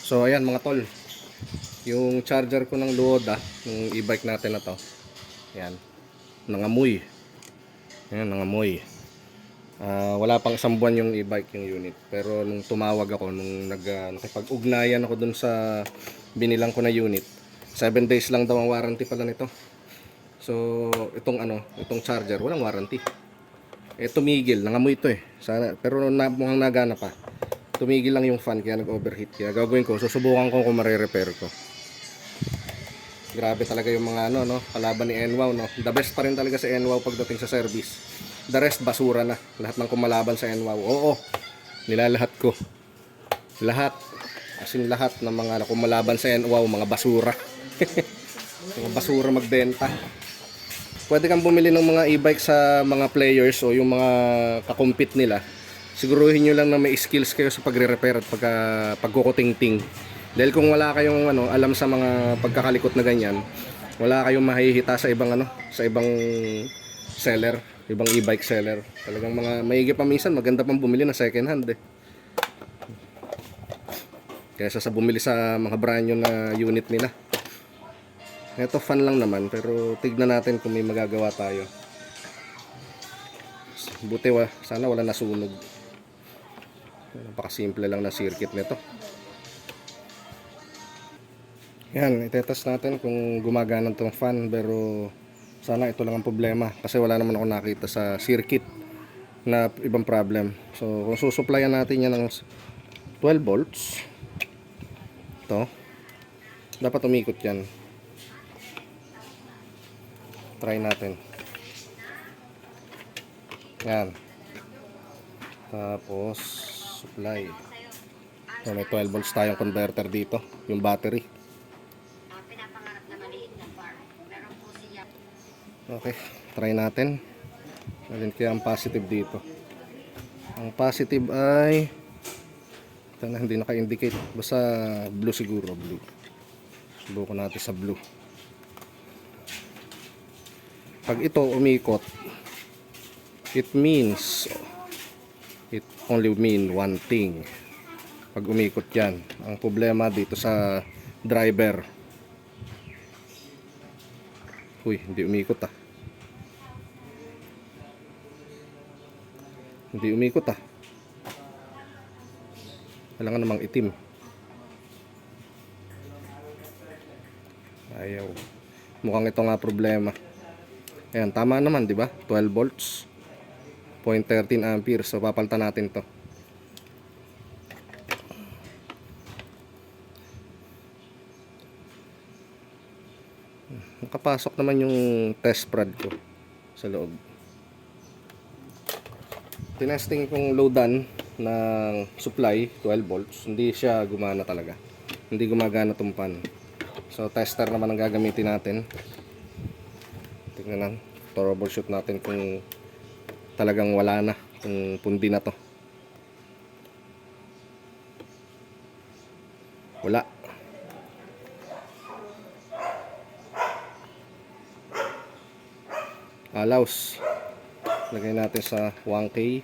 So ayan mga tol, yung charger ko ng Luoda, ng e-bike natin na to, ayan, nangamoy. Ayan, nangamoy. Wala pang isang buwan yung e-bike, yung unit. Pero nung tumawag ako, nung nakipag-ugnayan ako dun sa binilang ko na unit, 7 days lang daw ang warranty pala nito. So itong charger, walang warranty. Tumigil, nangamoy ito eh. Pero mukhang nagana pa. Tumigil lang yung fan kaya nag-overheat. Kaya gagawin ko, susubukan ko kung mare-repair ko. Grabe talaga yung mga kalaban ni NWOW, no. The best pa rin talaga sa NWOW pagdating sa service. The rest basura na. Lahat ng kumalaban sa NWOW. Oo, nilalahat ko. Lahat. As in lahat ng mga kumalaban sa NWOW, mga basura. Mga basura magbenta. Pwede kang bumili ng mga e-bike sa mga players o yung mga kakumpit nila. Siguruhin nyo lang na may skills kayo sa pagre-repair at pagkukuting-ting. Dahil kung wala kayong alam sa mga pagkakalikot na ganyan, wala kayong mahihita sa ibang sa ibang seller, ibang e-bike seller. Talagang mga maigi pa minsan, maganda pang bumili na second hand eh. Kaysa sa bumili sa mga brand new na unit nila. Ito fun lang naman, pero tignan natin kung may magagawa tayo. Buti sana wala nasunog. Napakasimple lang na circuit nito. Yan, itetest natin kung gumagana tong fan, pero sana ito lang ang problema kasi wala naman ako nakita sa circuit na ibang problem. So kung susuplayan natin yan ng 12 volts, ito dapat umikot yan. Try natin. Yan. Tapos supply. So, may 12 volts tayong converter dito, yung battery. Okay, try natin. Alin kaya ang positive dito? Ang positive ay hindi naka-indicate. Basta blue siguro, blue. Subukan natin sa blue. Pag ito umikot, it only mean one thing. Pag umikot yan, ang problema dito sa driver. Uy, hindi umikot ah. Hindi umikot ah. Kailangan namang itim. Ayaw. Mukhang ito nga problema. Ayan, tama naman, di ba? 12 volts. 0.13 amperes. So, papalitan natin to. Nakapasok naman yung test prod ko sa loob. Tinesting kong loadan ng supply 12 volts, hindi siya gumana talaga, hindi gumagana tong pan. So tester naman ang gagamitin natin. Tingnan natin, troubleshoot natin kung talagang wala na kung pundi na to. Wala. Allows, lagay natin sa 1K.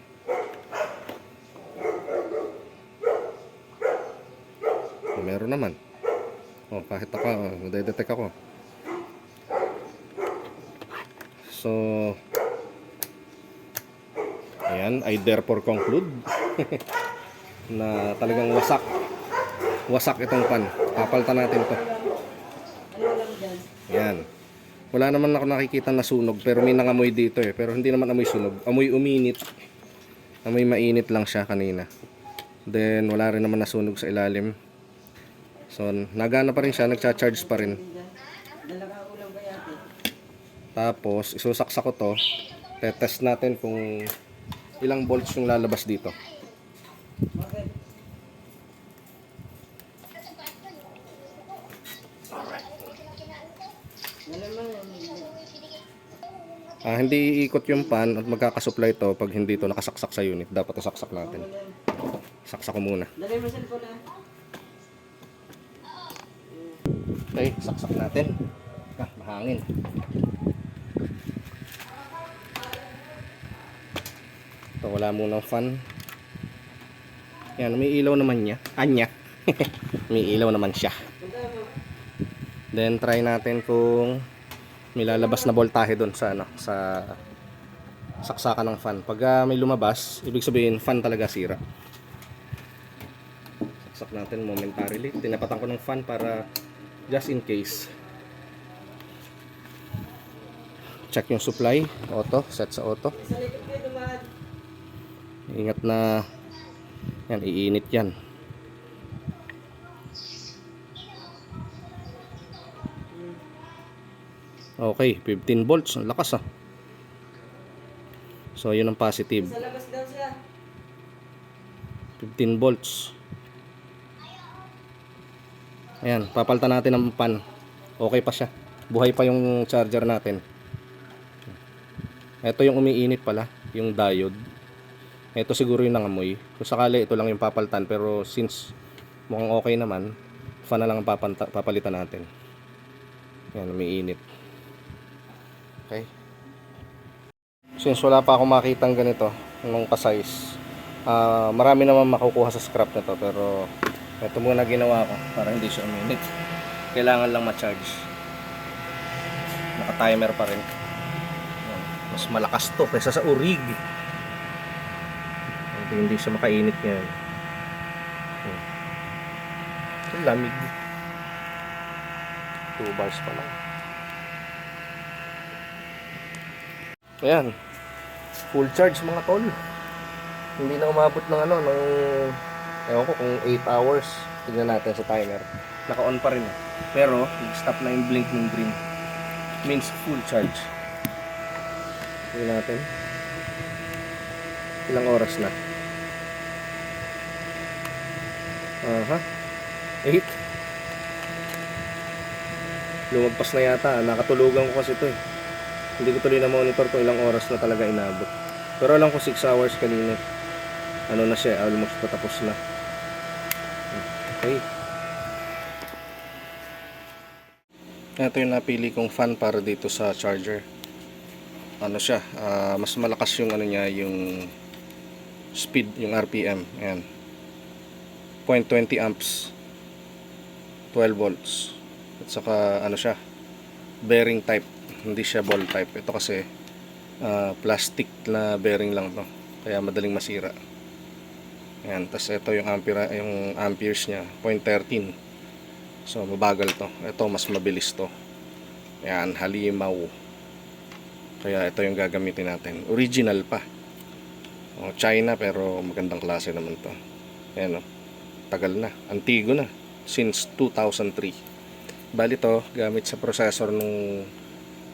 Meron naman. Kahit ako, nadedetect ako. So ayan, I therefore conclude na talagang wasak itong pan. Papalitan natin to. Ayan. Wala naman ako nakikita na sunog, pero may nangamoy dito eh. Pero hindi naman amoy sunog, amoy uminit. Amoy mainit lang siya kanina. Then wala rin naman nasunog sa ilalim. So nagana pa rin siya, nagcha-charge pa rin. Tapos isusaksak ko to. Tetest natin kung ilang volts yung lalabas dito. Hindi iikot yung pan at magkakasupply to pag hindi to nakasaksak sa unit. Dapat isaksak natin. Saksak ko muna. Okay, saksak natin. Mahangin. Ito, wala munang fan. Yan, may ilaw naman niya. Anya. May ilaw naman siya. Then try natin kung may lalabas na voltahe doon sa ano, sa saksakan ng fan. Pag may lumabas, ibig sabihin fan talaga sira. Saksak natin momentarily. Tinapatan ko ng fan para just in case. Check yung supply, auto, set sa auto. Ingat na yan, iinit yan. Okay, 15 volts, ang lakas ah. So yun ang positive. 15 volts. Ayan, papalitan natin ng pan. Okay pa siya. Buhay pa yung charger natin. Ito yung umiinit pala, yung diode. Ito siguro yung nangamoy. Kung sakali ito lang yung papalitan, pero since mukhang okay naman, fan na lang ang papalitan natin. Yan, umiinit. Okay. Since wala pa akong makitang ganito nung ka-size, marami naman makukuha sa scrap nito, pero ito muna ginawa ko para hindi siya uminit. Kailangan lang ma-charge. Naka-timer pa rin. Mas malakas to kaysa sa urig. Hindi siya makainit ngayon. Ang lamig. 2 bars pa lang. Ayan. Full charge mga tol. Hindi na umabot ng ano, ng ewan ko kung 8 hours. Tignan natin sa timer. Naka-on pa rin. Pero, stop na yung blink ng green. Means full charge. Tignan natin. Ilang oras na? Aha. 8. Lumagpas na yata. Nakatulugan ko kasi ito eh. Hindi ko tuloy na monitor kung ilang oras na talaga inabot. Pero alam ko 6 hours kanina. Ano na siya, almost patapos na. Okay. Ito yung napili kong fan para dito sa charger. Ano siya, mas malakas yung ano niya, yung speed, yung RPM. Ayan. 0.20 amps. 12 volts. At saka ano siya, bearing type. Hindi siya ball type. Ito kasi plastic na bearing lang to. Kaya madaling masira. Ayan, tas ito yung amperes niya, 0.13. So mabagal to. Ito mas mabilis to. Ayan, halimaw. Kaya ito yung gagamitin natin. Original pa. China pero magandang klase naman to. Ayan o. Tagal na. Antigo na. Since 2003. Bali to, gamit sa processor nung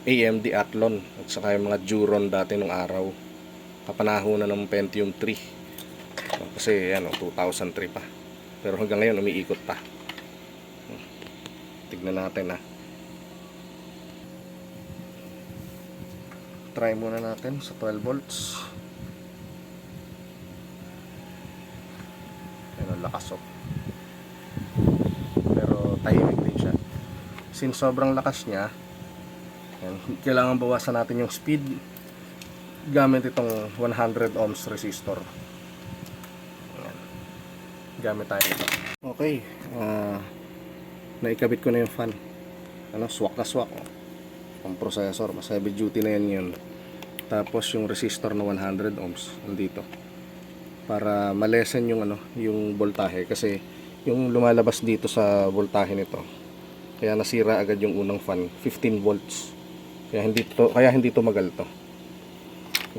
AMD Athlon at saka yung mga Duron dati nung araw. Kapanahonan ng Pentium 3. So, kasi yan o, 2003 pa. Pero hanggang ngayon umiikot pa. Tignan natin ha. Try muna natin sa 12 volts. Yan ang lakas o. Pero tahimik din siya. Since sobrang lakas niya, yan, kailangan bawasan natin yung speed gamit itong 100 ohms resistor. Yan. Gamit tayo ito. Okay, naikabit ko na yung fan. Ano, swak na swak oh. Ang processor, mas heavy duty na yan yun. Tapos yung resistor na 100 ohms nandito para malesen yung ano, yung voltahe, kasi yung lumalabas dito sa voltahe nito, kaya nasira agad yung unang fan, 15 volts. Kaya hindi tumagal to.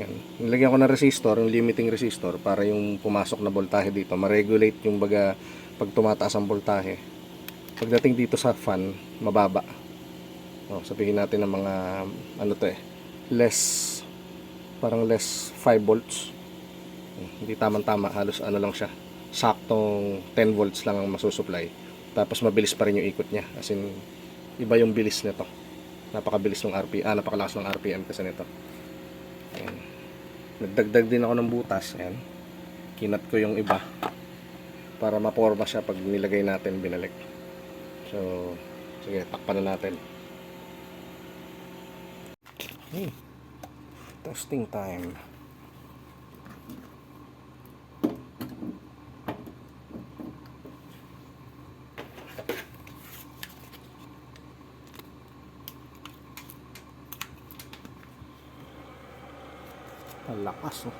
Yan. Nilagyan ko ng resistor, yung limiting resistor, para yung pumasok na voltahe dito, ma-regulate yung baga pag tumataas ang voltahe. Pagdating dito sa fan, mababa. Sabihin natin ng mga ano to eh, parang less 5 volts. Hindi tamang-tama, halos ano lang siya. Saktong 10 volts lang ang masusupply. Tapos mabilis pa rin yung ikot niya. As in, iba yung bilis nito. Napakabilis ng napakalakas ng RPM kasi nito. Ayan. Nagdagdag din ako ng butas. Ayan. Kinat ko yung iba para maporma siya pag nilagay natin, binalik. So, sige, takpan na natin. Okay. Testing time. Ang lakas, oh.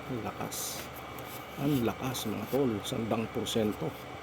Ang lakas. Ang lakas mga tol. 100%.